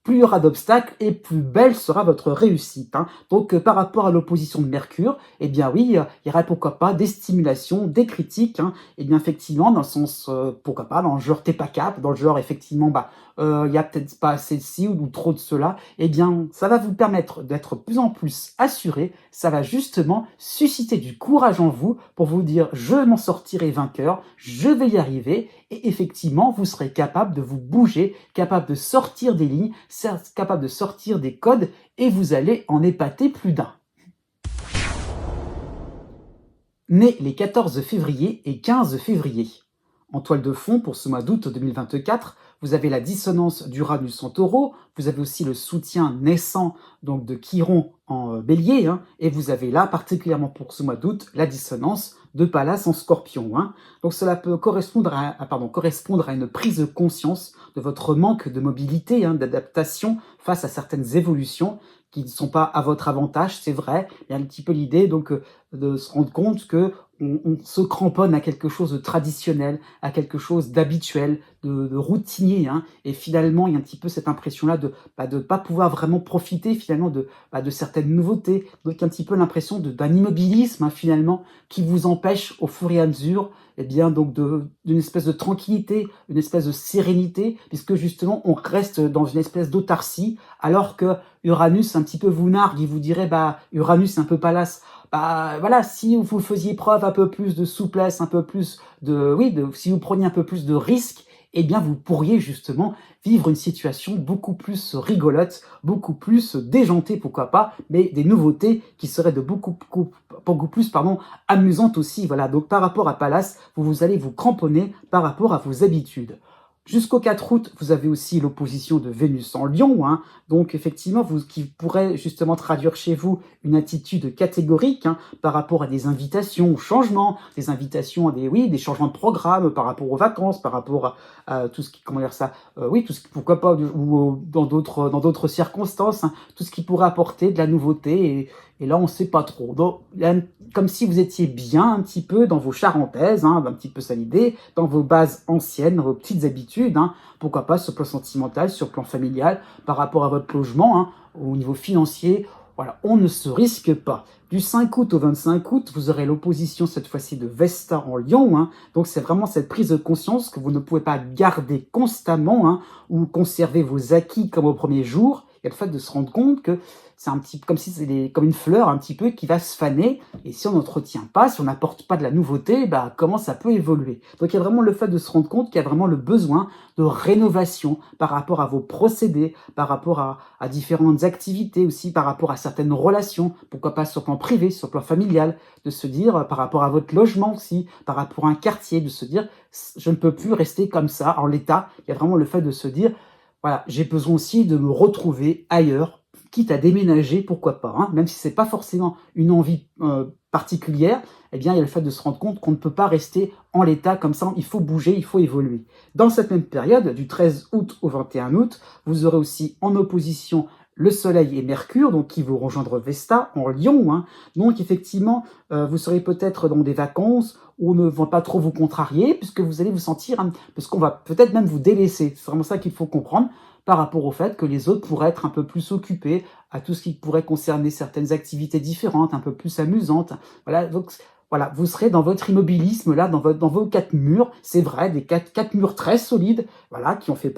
plus il y aura d'obstacles et plus belle sera votre réussite. Hein. Donc par rapport à l'opposition de Mercure, eh bien oui, il y aura pourquoi pas des stimulations, des critiques, hein. Et bien effectivement, dans le sens, pourquoi pas, dans le genre t'es pas cap, dans le genre effectivement, il y a peut-être pas assez de ci ou trop de cela, eh bien ça va vous permettre d'être de plus en plus assuré, ça va justement susciter du courage en vous pour vous dire je m'en sortirai vainqueur, je vais y arriver, et effectivement vous serez capable de vous bouger, capable de sortir des lignes, capable de sortir des codes, et vous allez en épater plus d'un. Né les 14 février et 15 février. En toile de fond pour ce mois d'août 2024, vous avez la dissonance d'Uranus en Taureau, vous avez aussi le soutien naissant donc de Chiron en Bélier, hein, et vous avez là, particulièrement pour ce mois d'août, la dissonance de Pallas en Scorpion. Hein. Donc cela peut correspondre à une prise de conscience de votre manque de mobilité, hein, d'adaptation face à certaines évolutions qui ne sont pas à votre avantage, c'est vrai. Il y a un petit peu l'idée donc de se rendre compte que on se cramponne à quelque chose de traditionnel, à quelque chose d'habituel, de routinier, hein, et finalement il y a un petit peu cette impression-là de pas pouvoir vraiment profiter finalement de certaines nouveautés, donc il y a un petit peu l'impression d'un immobilisme, hein, finalement, qui vous empêche au fur et à mesure, eh bien donc d'une espèce de tranquillité, une espèce de sérénité, puisque justement on reste dans une espèce d'autarcie, alors que Uranus un petit peu vous nargue, il vous dirait Uranus c'est un peu Pallas. Voilà, si vous faisiez preuve un peu plus de souplesse, un peu plus si vous preniez un peu plus de risques, eh bien vous pourriez justement vivre une situation beaucoup plus rigolote, beaucoup plus déjantée, pourquoi pas, mais des nouveautés qui seraient beaucoup plus amusantes aussi. Voilà, donc par rapport à Pallas, vous allez vous cramponner par rapport à vos habitudes. Jusqu'au 4 août, vous avez aussi l'opposition de Vénus en Lion, hein, donc effectivement, qui pourrait justement traduire chez vous une attitude catégorique, hein, par rapport à des invitations au changement, des invitations à des changements de programme, par rapport aux vacances, par rapport à tout ce qui, pourquoi pas, ou dans d'autres circonstances, hein, tout ce qui pourrait apporter de la nouveauté, et là on ne sait pas trop. Donc, comme si vous étiez bien un petit peu dans vos charentaises, hein, un petit peu ça l'idée, dans vos bases anciennes, dans vos petites habitudes, hein, pourquoi pas sur le plan sentimental, sur le plan familial, par rapport à votre logement, hein, au niveau financier. Voilà, on ne se risque pas. Du 5 août au 25 août, vous aurez l'opposition cette fois-ci de Vesta en Lion. Hein. Donc c'est vraiment cette prise de conscience que vous ne pouvez pas garder constamment, hein, ou conserver vos acquis comme au premier jour. Il y a le fait de se rendre compte que c'est un petit comme si comme une fleur un petit peu qui va se faner et si on n'entretient pas, si on n'apporte pas de la nouveauté, bah, comment ça peut évoluer? Donc il y a vraiment le fait de se rendre compte qu'il y a vraiment le besoin de rénovation par rapport à vos procédés, par rapport à différentes activités aussi, par rapport à certaines relations, pourquoi pas sur le plan privé, sur le plan familial, de se dire, par rapport à votre logement aussi, par rapport à un quartier, de se dire: «Je ne peux plus rester comme ça en l'état». Il y a vraiment le fait de se dire: «Voilà, j'ai besoin aussi de me retrouver ailleurs, quitte à déménager, pourquoi pas», hein. Même si c'est pas forcément une envie, particulière, eh bien, il y a le fait de se rendre compte qu'on ne peut pas rester en l'état comme ça, il faut bouger, il faut évoluer. Dans cette même période, du 13 août au 21 août, vous aurez aussi en opposition le Soleil et Mercure, donc qui vont rejoindre Vesta en Lion, hein. Donc effectivement, vous serez peut-être dans des vacances où on ne va pas trop vous contrarier, puisque vous allez vous sentir, parce qu'on va peut-être même vous délaisser. C'est vraiment ça qu'il faut comprendre par rapport au fait que les autres pourraient être un peu plus occupés à tout ce qui pourrait concerner certaines activités différentes, un peu plus amusantes. Voilà, donc voilà, vous serez dans votre immobilisme là, dans vos quatre murs. C'est vrai, des quatre murs très solides, voilà, qui ont fait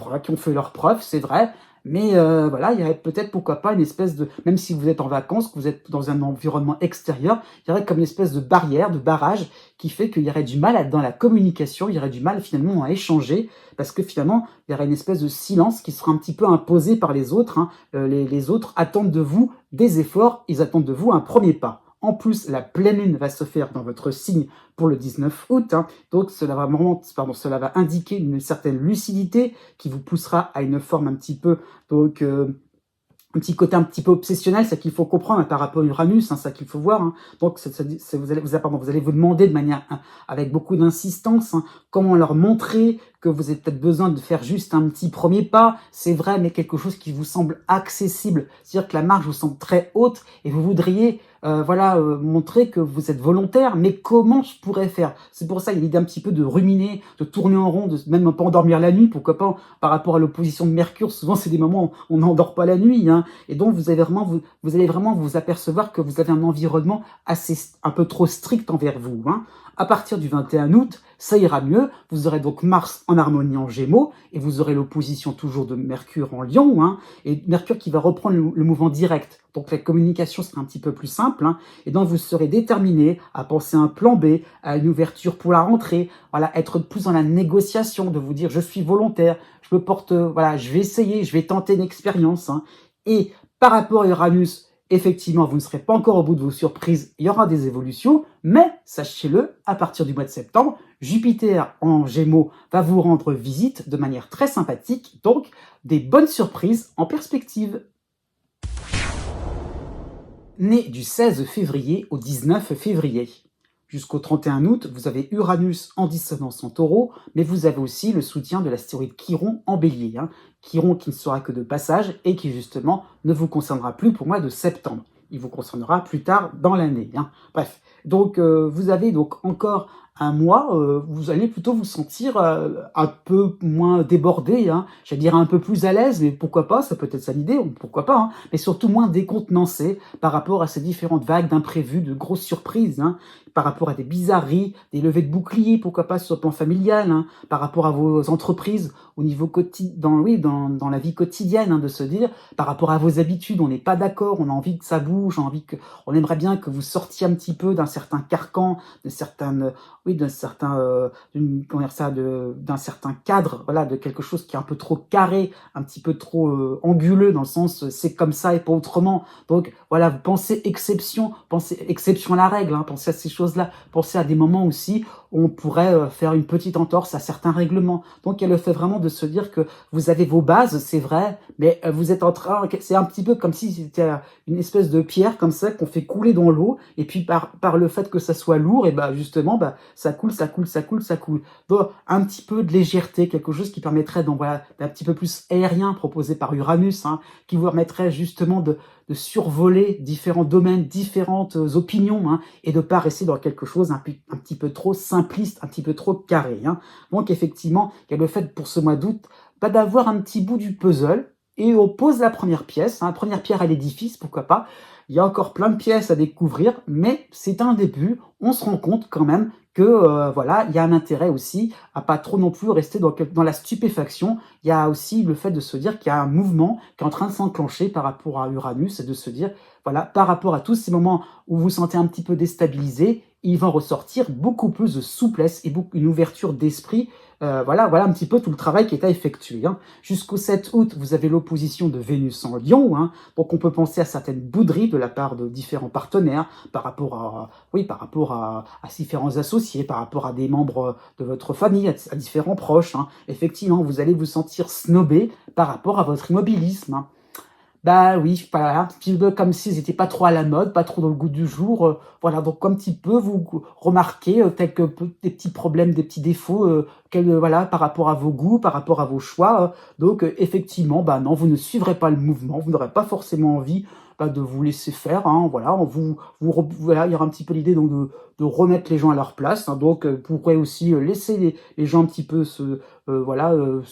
leurs preuves, c'est vrai. Mais voilà, il y aurait peut-être, pourquoi pas, une espèce de, même si vous êtes en vacances, que vous êtes dans un environnement extérieur, il y aurait comme une espèce de barrière, de barrage, qui fait qu'il y aurait du mal dans la communication, il y aurait du mal finalement à échanger, parce que finalement, il y aurait une espèce de silence qui sera un petit peu imposé par les autres, hein. Les autres attendent de vous des efforts, ils attendent de vous un premier pas. En plus, la pleine lune va se faire dans votre signe pour le 19 août, hein. Donc cela va indiquer une certaine lucidité qui vous poussera à une forme un petit peu, donc un petit côté un petit peu obsessionnel, c'est qu'il faut comprendre, hein, par rapport à Uranus, hein, c'est ça qu'il faut voir, hein. Donc vous allez vous demander de manière, avec beaucoup d'insistance, hein, comment leur montrer que vous avez peut-être besoin de faire juste un petit premier pas, c'est vrai, mais quelque chose qui vous semble accessible. C'est-à-dire que la marge vous semble très haute et vous voudriez voilà, montrer que vous êtes volontaire, mais comment je pourrais faire? C'est pour ça, il y a l'idée un petit peu de ruminer, de tourner en rond, de même pas endormir la nuit, pourquoi pas, par rapport à l'opposition de Mercure, souvent c'est des moments où on n'endort pas la nuit, hein. Et donc vous allez vraiment vous apercevoir que vous avez un environnement un peu trop strict envers vous, hein. À partir du 21 août, ça ira mieux. Vous aurez donc Mars en harmonie en Gémeaux et vous aurez l'opposition toujours de Mercure en Lion, hein, et Mercure qui va reprendre le mouvement direct. Donc la communication sera un petit peu plus simple, hein, et donc vous serez déterminé à penser à un plan B, à une ouverture pour la rentrée, voilà, être plus dans la négociation, de vous dire je suis volontaire, je me porte, voilà, je vais essayer, je vais tenter une expérience, hein. Et par rapport à Uranus, effectivement, vous ne serez pas encore au bout de vos surprises, il y aura des évolutions, mais sachez-le, à partir du mois de septembre, Jupiter en Gémeaux va vous rendre visite de manière très sympathique, donc des bonnes surprises en perspective. Né du 16 février au 19 février. Jusqu'au 31 août, vous avez Uranus en dissonance en Taureau, mais vous avez aussi le soutien de l'astéroïde Chiron en Bélier, hein. Chiron qui ne sera que de passage et qui justement ne vous concernera plus pour le mois de septembre. Il vous concernera plus tard dans l'année, hein. Bref, donc vous avez donc encore un mois, vous allez plutôt vous sentir un peu moins débordé, hein. J'allais dire un peu plus à l'aise, mais pourquoi pas, ça peut être ça l'idée, pourquoi pas, hein. Mais surtout moins décontenancé par rapport à ces différentes vagues d'imprévus, de grosses surprises, hein, par rapport à des bizarreries, des levées de boucliers, pourquoi pas sur le plan familial, hein, par rapport à vos entreprises au niveau dans la vie quotidienne, hein, de se dire, par rapport à vos habitudes, on n'est pas d'accord, on a envie que ça bouge, on aimerait bien que vous sortiez un petit peu d'un certain carcan, de certaines, d'un certain, comment dire ça, d'un certain cadre, voilà, de quelque chose qui est un peu trop carré, un petit peu trop anguleux dans le sens c'est comme ça et pas autrement. Donc voilà, vous pensez exception à la règle, hein, pensez à ces choses-là, pensez à des moments aussi où on pourrait faire une petite entorse à certains règlements. Donc il y a le fait vraiment de se dire que vous avez vos bases, c'est vrai, mais vous êtes en train, c'est un petit peu comme si c'était une espèce de pierre comme ça qu'on fait couler dans l'eau, et puis par le fait que ça soit lourd, et ben justement, ça coule, ça coule, ça coule, ça coule. Donc un petit peu de légèreté, quelque chose qui permettrait voilà, d'un petit peu plus aérien proposé par Uranus, hein, qui vous permettrait justement de survoler différents domaines, différentes opinions, hein, et de pas rester dans quelque chose un petit peu trop simpliste, un petit peu trop carré, hein. Donc effectivement, il y a le fait pour ce mois d'août d'avoir un petit bout du puzzle, et on pose la première pièce, hein, première pierre à l'édifice, pourquoi pas. Il y a encore plein de pièces à découvrir, mais c'est un début. On se rend compte quand même que voilà, il y a un intérêt aussi à pas trop non plus rester dans la stupéfaction. Il y a aussi le fait de se dire qu'il y a un mouvement qui est en train de s'enclencher par rapport à Uranus et de se dire, voilà, par rapport à tous ces moments où vous vous sentez un petit peu déstabilisé, il va ressortir beaucoup plus de souplesse et une ouverture d'esprit. Voilà un petit peu tout le travail qui est à effectuer, hein. Jusqu'au 7 août, vous avez l'opposition de Vénus en Lion, hein, donc on peut penser à certaines bouderies de la part de différents partenaires par rapport à différents associés, par rapport à des membres de votre famille, à différents proches, hein. Effectivement, vous allez vous sentir snobé par rapport à votre immobilisme, hein. Bah oui, voilà, un petit peu comme s'ils étaient pas trop à la mode, pas trop dans le goût du jour. Voilà, donc un petit peu vous remarquez des petits problèmes, des petits défauts, voilà, par rapport à vos goûts, par rapport à vos choix. Donc effectivement, bah non, vous ne suivrez pas le mouvement, vous n'aurez pas forcément envie de vous laisser faire, hein. Voilà, voilà, il y aura un petit peu l'idée donc de remettre les gens à leur place, hein. Donc vous pourrez aussi laisser les gens un petit peu se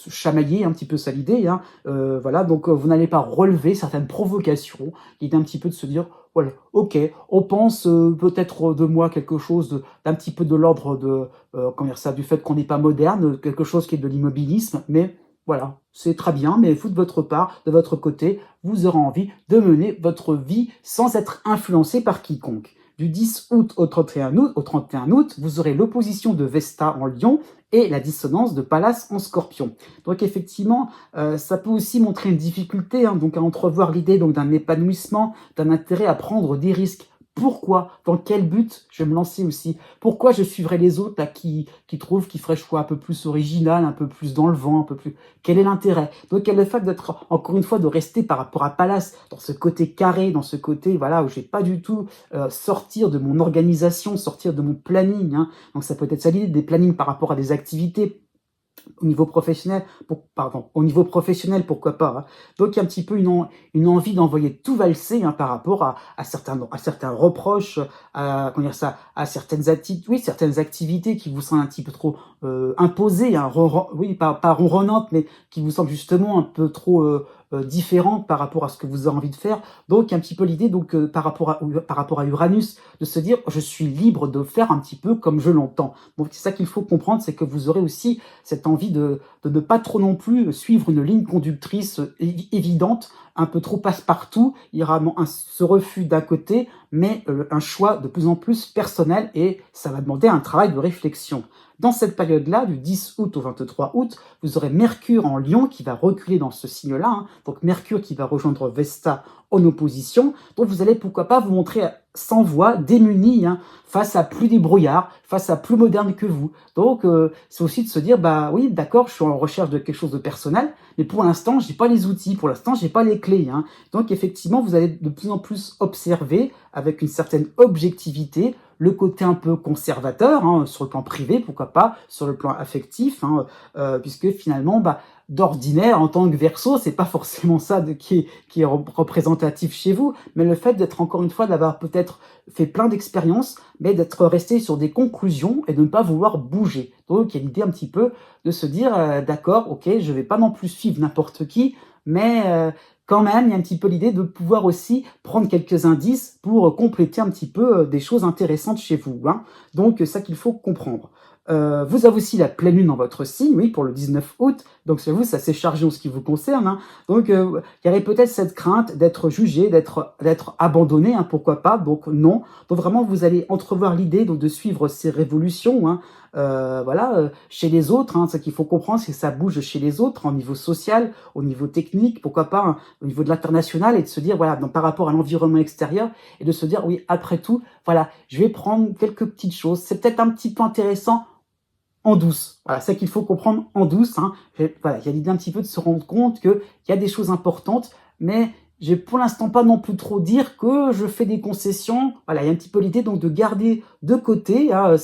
chamailler un petit peu, ça l'idée, hein. Voilà, donc vous n'allez pas relever certaines provocations. L'idée un petit peu de se dire, voilà, ok, on pense peut-être de moi quelque chose d'un petit peu de l'ordre comment dire ça, du fait qu'on n'est pas moderne, quelque chose qui est de l'immobilisme, mais voilà, c'est très bien, mais vous de votre part, de votre côté, vous aurez envie de mener votre vie sans être influencé par quiconque. Du 10 août au 31 août, vous aurez l'opposition de Vesta en Lion et la dissonance de Pallas en Scorpion. Donc effectivement, ça peut aussi montrer une difficulté, hein, donc à entrevoir l'idée donc d'un épanouissement, d'un intérêt à prendre des risques. Pourquoi? Dans quel but je vais me lancer aussi? Pourquoi je suivrai les autres là, qui trouvent qu'ils feraient choix un peu plus original, un peu plus dans le vent, un peu plus... Quel est l'intérêt? Donc il y a le fait d'être, encore une fois, de rester par rapport à Pallas, dans ce côté carré, dans ce côté voilà, où je vais pas du tout sortir de mon organisation, sortir de mon planning, hein. Donc ça peut être ça l'idée des plannings par rapport à des activités au niveau professionnel, au niveau professionnel, pourquoi pas, hein. Donc il y a un petit peu une envie d'envoyer tout valser, hein, par rapport à certains reproches, comment dire ça, à certaines activités qui vous semblent un petit peu trop imposées, hein, oui, pas ronronnantes, mais qui vous semblent justement un peu trop différentes par rapport à ce que vous avez envie de faire. Donc il y a un petit peu l'idée donc par rapport à Uranus, de se dire je suis libre de faire un petit peu comme je l'entends. Donc c'est ça qu'il faut comprendre, c'est que vous aurez aussi cette envie de ne pas trop non plus suivre une ligne conductrice évidente, un peu trop passe-partout. Il y aura ce refus d'un côté, mais un choix de plus en plus personnel et ça va demander un travail de réflexion. Dans cette période-là, du 10 août au 23 août, vous aurez Mercure en Lion qui va reculer dans ce signe-là, hein. Donc Mercure qui va rejoindre Vesta en opposition. Donc vous allez pourquoi pas vous montrer sans voix, démuni, hein, face à plus des brouillards, face à plus moderne que vous. Donc c'est aussi de se dire, bah oui, d'accord, je suis en recherche de quelque chose de personnel, mais pour l'instant, j'ai pas les outils, pour l'instant, j'ai pas les clés, hein. Donc effectivement, vous allez de plus en plus observer avec une certaine objectivité le côté un peu conservateur, hein, sur le plan privé, pourquoi pas, sur le plan affectif, hein, puisque finalement, bah, d'ordinaire, en tant que Verseau, c'est pas forcément ça qui est représentatif chez vous, mais le fait d'être, encore une fois, d'avoir peut-être fait plein d'expériences, mais d'être resté sur des conclusions et de ne pas vouloir bouger. Donc, il y a l'idée un petit peu de se dire, d'accord, ok, je vais pas non plus suivre n'importe qui, mais quand même, il y a un petit peu l'idée de pouvoir aussi prendre quelques indices pour compléter un petit peu des choses intéressantes chez vous, hein. Donc, ça qu'il faut comprendre. Vous avez aussi la pleine lune dans votre signe, oui, pour le 19 août. Donc, c'est vous, ça s'est chargé en ce qui vous concerne, hein. Donc, il y avait peut-être cette crainte d'être jugé, d'être abandonné, hein, pourquoi pas. Donc, non. Donc, vraiment, vous allez entrevoir l'idée de suivre ces révolutions, hein. Voilà, chez les autres, hein, ce qu'il faut comprendre, c'est que ça bouge chez les autres, au niveau social, au niveau technique, pourquoi pas, hein, au niveau de l'international, et de se dire, voilà, donc, par rapport à l'environnement extérieur, et de se dire, oui, après tout, voilà, je vais prendre quelques petites choses. C'est peut-être un petit peu intéressant en douce. Voilà, c'est ça qu'il faut comprendre en douce, hein. Voilà, il y a l'idée un petit peu de se rendre compte qu'il y a des choses importantes, mais je vais pour l'instant pas non plus trop dire que je fais des concessions. Voilà, il y a un petit peu l'idée donc de garder de côté, hein,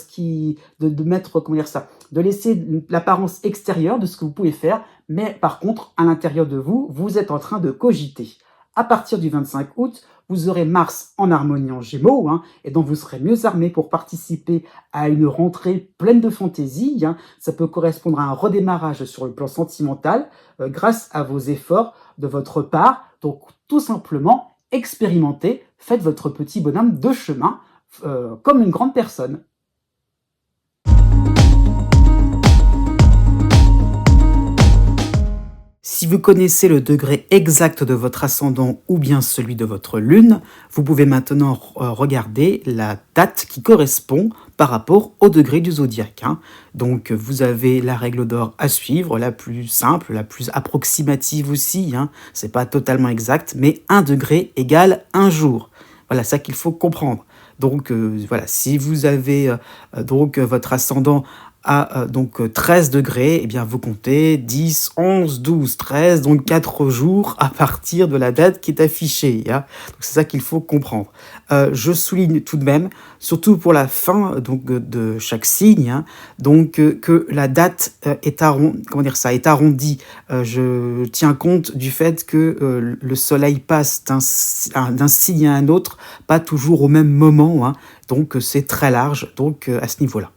de mettre, comment dire ça, de laisser l'apparence extérieure de ce que vous pouvez faire, mais par contre, à l'intérieur de vous, vous êtes en train de cogiter. À partir du 25 août, vous aurez Mars en harmonie en Gémeaux, hein, et donc vous serez mieux armé pour participer à une rentrée pleine de fantaisie, hein. Ça peut correspondre à un redémarrage sur le plan sentimental grâce à vos efforts de votre part. Donc tout simplement, expérimentez, faites votre petit bonhomme de chemin comme une grande personne. Si vous connaissez le degré exact de votre ascendant ou bien celui de votre lune, vous pouvez maintenant regarder la date qui correspond par rapport au degré du zodiaque, hein. Donc vous avez la règle d'or à suivre, la plus simple, la plus approximative aussi, hein. C'est pas totalement exact, mais 1 degré égale 1 jour. Voilà, ça qu'il faut comprendre. Donc voilà, si vous avez votre ascendant à 13 degrés, eh bien vous comptez 10, 11, 12, 13, donc 4 jours à partir de la date qui est affichée, hein. Donc c'est ça qu'il faut comprendre. Je souligne tout de même, surtout pour la fin de chaque signe, hein, que la date est est arrondie. Je tiens compte du fait que le soleil passe d'un signe à un autre, pas toujours au même moment, hein. Donc c'est très large donc à ce niveau-là.